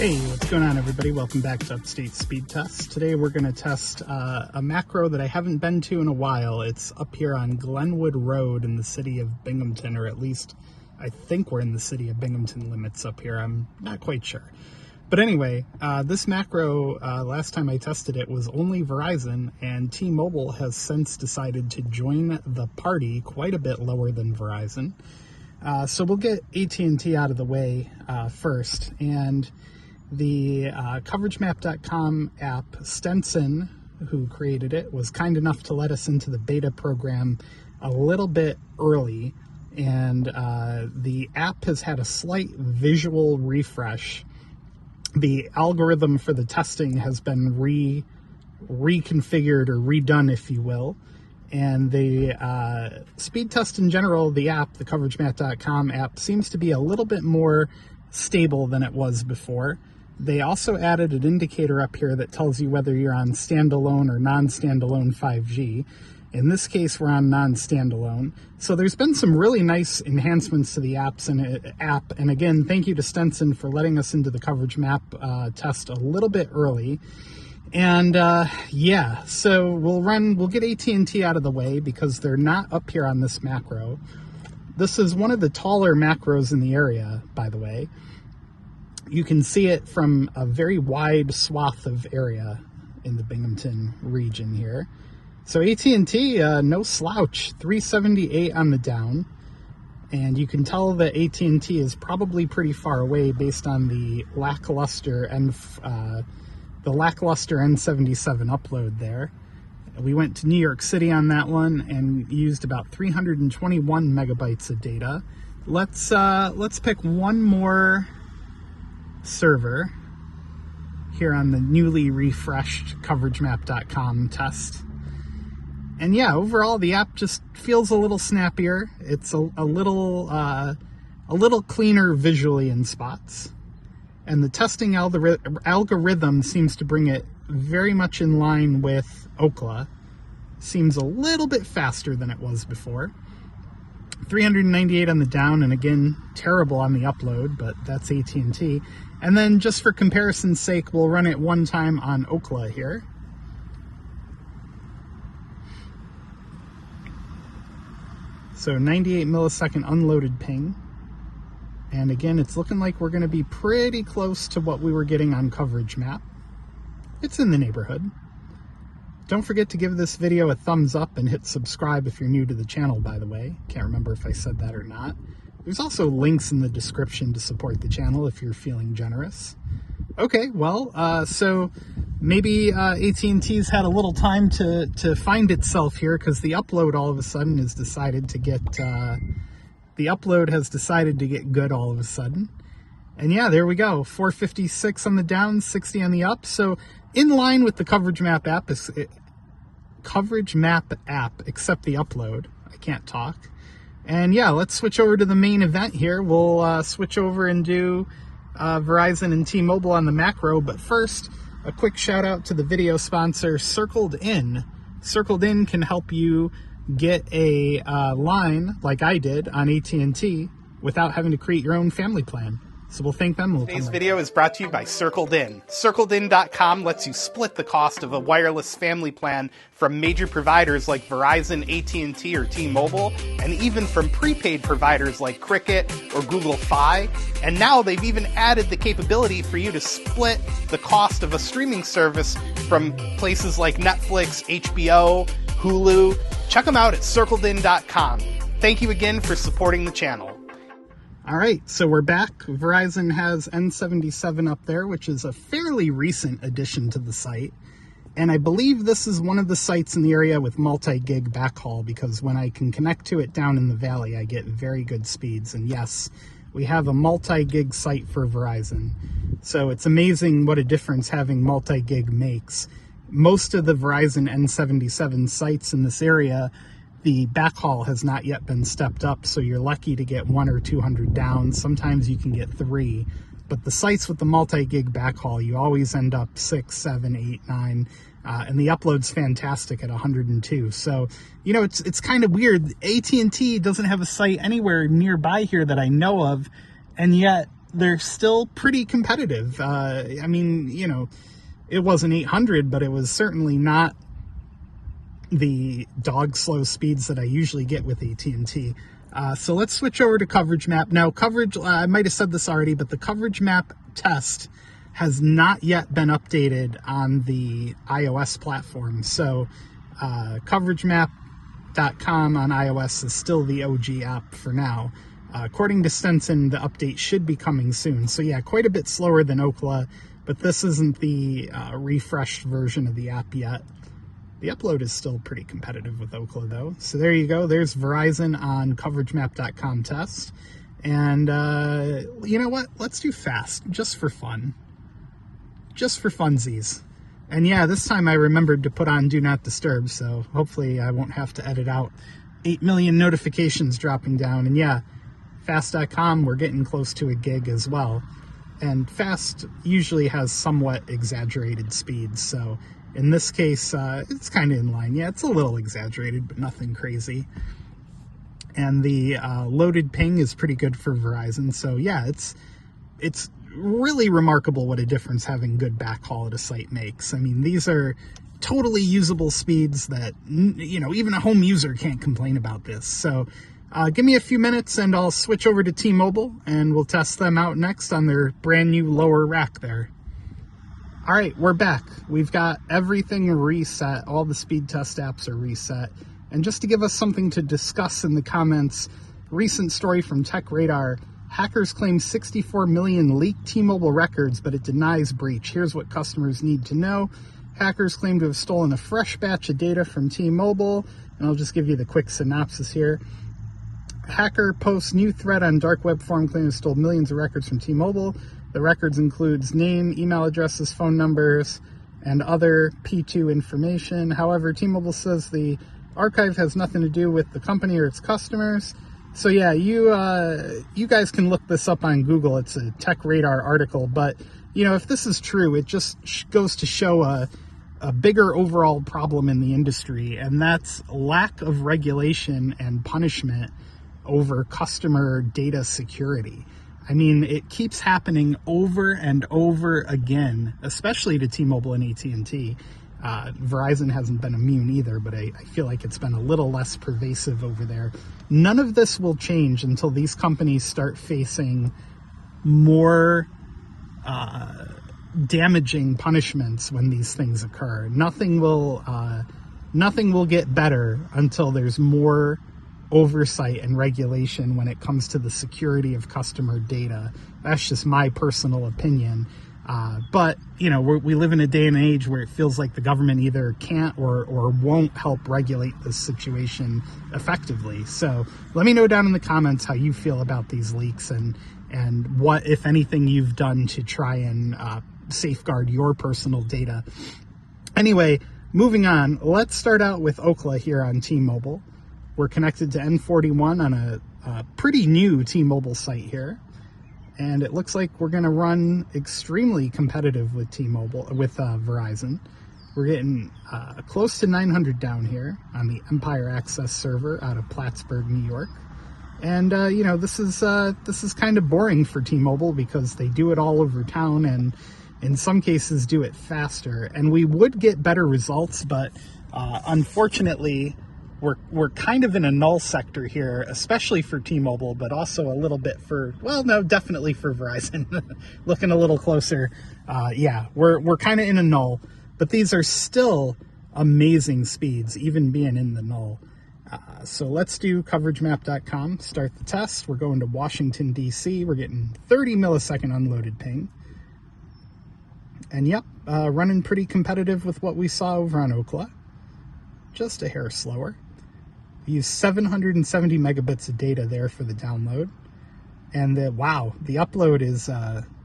Hey, what's going on, everybody? Welcome back to Upstate Speedtests. Today we're going to test a macro that I haven't been to in a while. It's up here on Glenwood Road in the city of Binghamton, or at least I think we're in the city of Binghamton limits up here. I'm not quite sure. But anyway, this macro, last time I tested it, was only Verizon, and T-Mobile has since decided to join the party quite a bit lower than Verizon. So we'll get AT&T out of the way first. And the CoverageMap.com app, Stenson, who created it, was kind enough to let us into the beta program a little bit early. And the app has had a slight visual refresh. The algorithm for the testing has been reconfigured or redone, if you will. And the speed test in general, the app, the CoverageMap.com app, seems to be a little bit more stable than it was before. They also added an indicator up here that tells you whether you're on standalone or non-standalone 5G. In this case, we're on non-standalone. So there's been some really nice enhancements to the app. And again, thank you to Stenson for letting us into the coverage map test a little bit early. And yeah, so we'll get AT&T out of the way because they're not up here on this macro. This is one of the taller macros in the area, by the way. You can see it from a very wide swath of area in the Binghamton region here. So AT&T, no slouch, 378 on the down. And you can tell that AT&T is probably pretty far away based on the lackluster N77 upload there. We went to New York City on that one and used about 321 megabytes of data. Let's pick one more server here on the newly refreshed CoverageMap.com test. And yeah, overall the app just feels a little snappier. It's a little cleaner visually in spots. And the testing algorithm seems to bring it very much in line with Ookla. Seems a little bit faster than it was before. 398 on the down, and again, terrible on the upload, but that's AT&T. And then just for comparison's sake, we'll run it one time on Ookla here. So 98 millisecond unloaded ping. And again, it's looking like we're going to be pretty close to what we were getting on Coverage Map. It's in the neighborhood. Don't forget to give this video a thumbs up and hit subscribe if you're new to the channel, by the way. Can't remember if I said that or not. There's also links in the description to support the channel if you're feeling generous. Okay, well, so maybe AT&T's had a little time to find itself here, because the upload all of a sudden has decided to get... the upload has decided to get good all of a sudden. And yeah, there we go. 456 on the down, 60 on the up. So in line with the Coverage Map app, except the upload. I can't talk. And yeah, let's switch over to the main event here. We'll switch over and do Verizon and T-Mobile on the macro. But first, a quick shout out to the video sponsor, Circled In. Circled In can help you get a line like I did on AT&T without having to create your own family plan. So we'll thank them. Today's video is brought to you by Circled In. CircledIn.com lets you split the cost of a wireless family plan from major providers like Verizon, AT&T, or T-Mobile, and even from prepaid providers like Cricket or Google Fi. And now they've even added the capability for you to split the cost of a streaming service from places like Netflix, HBO, Hulu. Check them out at CircledIn.com. Thank you again for supporting the channel. All right, so we're back. Verizon has N77 up there, which is a fairly recent addition to the site. And I believe this is one of the sites in the area with multi-gig backhaul, because when I can connect to it down in the valley, I get very good speeds. And yes, we have a multi-gig site for Verizon. So it's amazing what a difference having multi-gig makes. Most of the Verizon N77 sites in this area, the backhaul has not yet been stepped up, so you're lucky to get 100 or 200 down. Sometimes you can get 3. But the sites with the multi-gig backhaul, you always end up 6, 7, 8, 9. And the upload's fantastic at 102. So, you know, it's kind of weird. AT&T doesn't have a site anywhere nearby here that I know of, and yet they're still pretty competitive. I mean, you know, it wasn't 800, but it was certainly not the dog slow speeds that I usually get with AT&T. So let's switch over to coverage map. Now, coverage, I might have said this already, but the coverage map test has not yet been updated on the iOS platform. So coveragemap.com on iOS is still the OG app for now. According to Stenson, the update should be coming soon. So yeah, quite a bit slower than Ookla, but this isn't the refreshed version of the app yet. The upload is still pretty competitive with Ookla, though. So there you go. There's Verizon on coveragemap.com test. And you know what? Let's do fast, just for fun. Just for funsies. And yeah, this time I remembered to put on Do Not Disturb, so hopefully I won't have to edit out 8 million notifications dropping down. And yeah, fast.com, we're getting close to a gig as well. And fast usually has somewhat exaggerated speeds, so in this case, it's kind of in line. Yeah, it's a little exaggerated, but nothing crazy. And the loaded ping is pretty good for Verizon. So yeah, it's really remarkable what a difference having good backhaul at a site makes. I mean, these are totally usable speeds that, you know, even a home user can't complain about this. So give me a few minutes and I'll switch over to T-Mobile and we'll test them out next on their brand new lower rack there. All right, we're back. We've got everything reset. All the speed test apps are reset. And just to give us something to discuss in the comments, recent story from Tech Radar, hackers claim 64 million leaked T-Mobile records, but it denies breach. Here's what customers need to know. Hackers claim to have stolen a fresh batch of data from T-Mobile, and I'll just give you the quick synopsis here. Hacker posts new threat on dark web forum claiming to stole millions of records from T-Mobile. The records includes name, email addresses, phone numbers, and other P2 information. However, T-Mobile says the archive has nothing to do with the company or its customers. So yeah, you guys can look this up on Google. It's a Tech Radar article. But, you know, if this is true, it just goes to show a bigger overall problem in the industry, and that's lack of regulation and punishment over customer data security. I mean, it keeps happening over and over again, especially to T-Mobile and AT&T. Verizon hasn't been immune either, but I feel like it's been a little less pervasive over there. None of this will change until these companies start facing more damaging punishments when these things occur. Nothing will get better until there's more oversight and regulation when it comes to the security of customer data. That's just my personal opinion. But, you know, we live in a day and age where it feels like the government either can't or won't help regulate this situation effectively. So let me know down in the comments how you feel about these leaks and what, if anything, you've done to try and safeguard your personal data. Anyway, moving on, let's start out with Ookla here on T-Mobile. We're connected to N41 on a pretty new T-Mobile site here. And it looks like we're going to run extremely competitive with Verizon. We're getting close to 900 down here on the Empire Access server out of Plattsburgh, New York. And you know, this is kind of boring for T-Mobile because they do it all over town and in some cases do it faster. And we would get better results, but unfortunately, we're kind of in a null sector here, especially for T-Mobile, but also a little bit for, well, no, definitely for Verizon. Looking a little closer, yeah, we're kind of in a null, but these are still amazing speeds, even being in the null. So let's do coveragemap.com, start the test. We're going to Washington, D.C. We're getting 30 millisecond unloaded ping. And yep, running pretty competitive with what we saw over on Ookla. Just a hair slower. We use 770 megabits of data there for the download. And wow, the upload is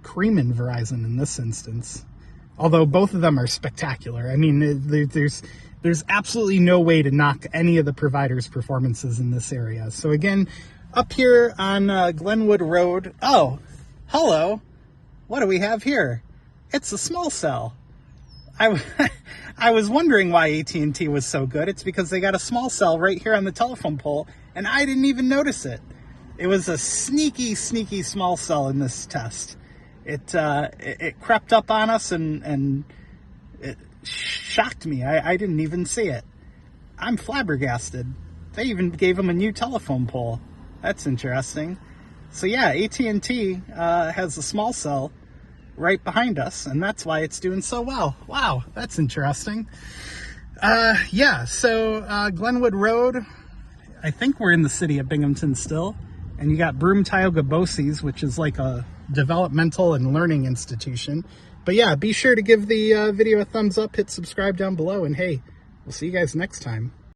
creaming Verizon in this instance. Although both of them are spectacular. I mean, there's absolutely no way to knock any of the providers' performances in this area. So again, up here on Glenwood Road. Oh, hello. What do we have here? It's a small cell. I was wondering why AT&T was so good. It's because they got a small cell right here on the telephone pole, and I didn't even notice it. It was a sneaky small cell in this test. It crept up on us and it shocked me. I didn't even see it. I'm flabbergasted. They even gave him a new telephone pole. That's interesting. So yeah, AT&T has a small cell right behind us, and that's why it's doing so well. Wow, that's interesting. Yeah, so Glenwood Road, I think we're in the city of Binghamton still, and you got Broome Tioga BOCES, which is like a developmental and learning institution. But yeah, be sure to give the video a thumbs up, hit subscribe down below, and hey, we'll see you guys next time.